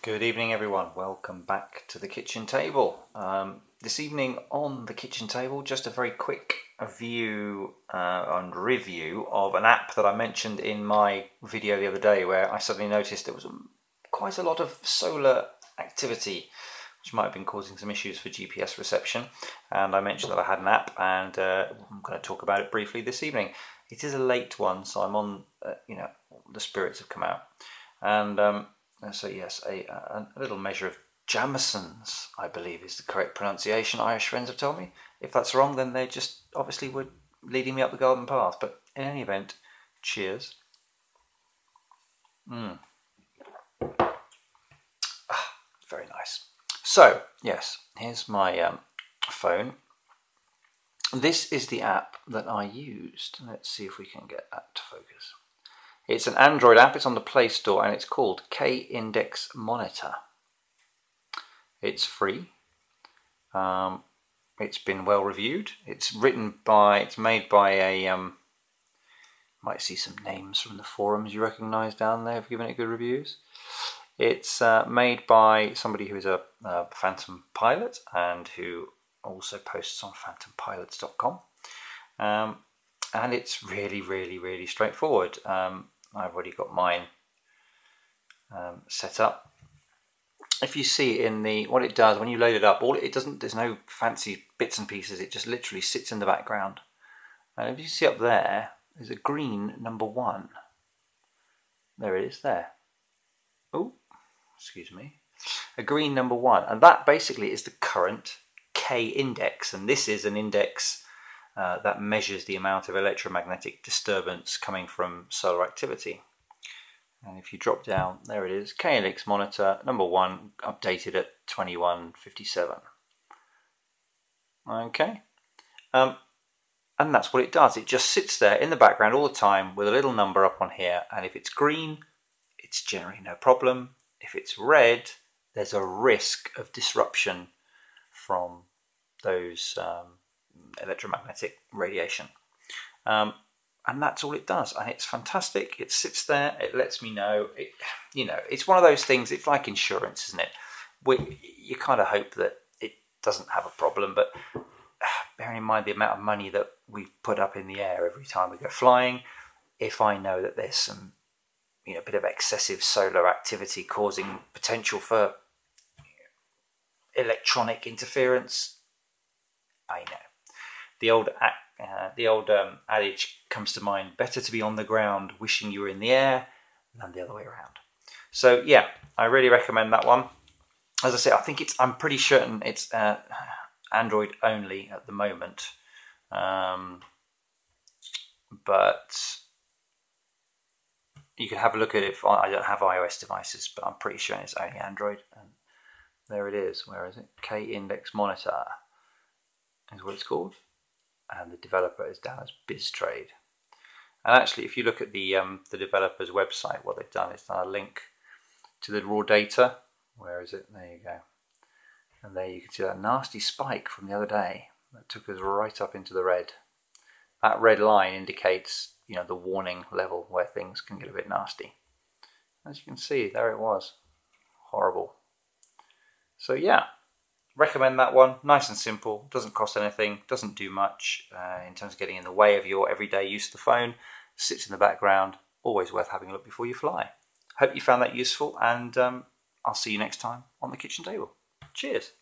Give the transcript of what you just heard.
Good evening everyone, welcome back to the kitchen table. This evening on the kitchen table, just a very quick view and review of an app that I mentioned in my video the other day, where I suddenly noticed there was quite a lot of solar activity which might have been causing some issues for GPS reception, and I mentioned that I had an app, and I'm going to talk about it briefly this evening. It is a late one, so I'm on, the spirits have come out, and so yes, a little measure of Jamison's, I believe, is the correct pronunciation. Irish friends have told me. If that's wrong, then they just obviously were leading me up the garden path. But in any event, cheers. Very nice. So yes, here's my phone. This is the app that I used. Let's see if we can get that to focus. It's an Android app, it's on the Play Store, and it's called K-Index Monitor. It's free. It's been well reviewed. It's made by a, might see some names from the forums you recognise down there, have given it good reviews. It's made by somebody who is a Phantom pilot and who also posts on phantompilots.com. And it's really straightforward. I've already got mine set up. If you see in what it does when you load it up, there's no fancy bits and pieces. It just literally sits in the background. And if you see up there, there's a green number 1. There it is there. Oh, excuse me. A green number 1, and that basically is the current K index, and this is an index that measures the amount of electromagnetic disturbance coming from solar activity. And if you drop down, there it is, K-Index Monitor number 1, updated at 2157. Okay, and that's what it does. It just sits there in the background all the time with a little number up on here, and if it's green, it's generally no problem. If it's red, there's a risk of disruption from those electromagnetic radiation, and that's all it does, and it's fantastic. It sits there, it lets me know. It's one of those things. It's like insurance, isn't it? You kind of hope that it doesn't have a problem, but bearing in mind the amount of money that we put up in the air every time we go flying, if I know that there's some bit of excessive solar activity causing potential for electronic interference, I know. The old adage comes to mind: better to be on the ground wishing you were in the air than the other way around. So yeah, I really recommend that one. As I say, I'm pretty certain it's Android only at the moment, but you can have a look at it. I don't have iOS devices, but I'm pretty sure it's only Android. And there it is. Where is it? K-Index Monitor is what it's called, and the developer is down as BizTrade. And actually, if you look at the developer's website, what they've done is done a link to the raw data. Where is it? There you go. And there you can see that nasty spike from the other day that took us right up into the red. That red line indicates, the warning level where things can get a bit nasty. As you can see, there it was. Horrible. So yeah, recommend that one. Nice and simple, doesn't cost anything, doesn't do much in terms of getting in the way of your everyday use of the phone. Sits in the background, always worth having a look before you fly. Hope you found that useful, and I'll see you next time on the kitchen table. Cheers.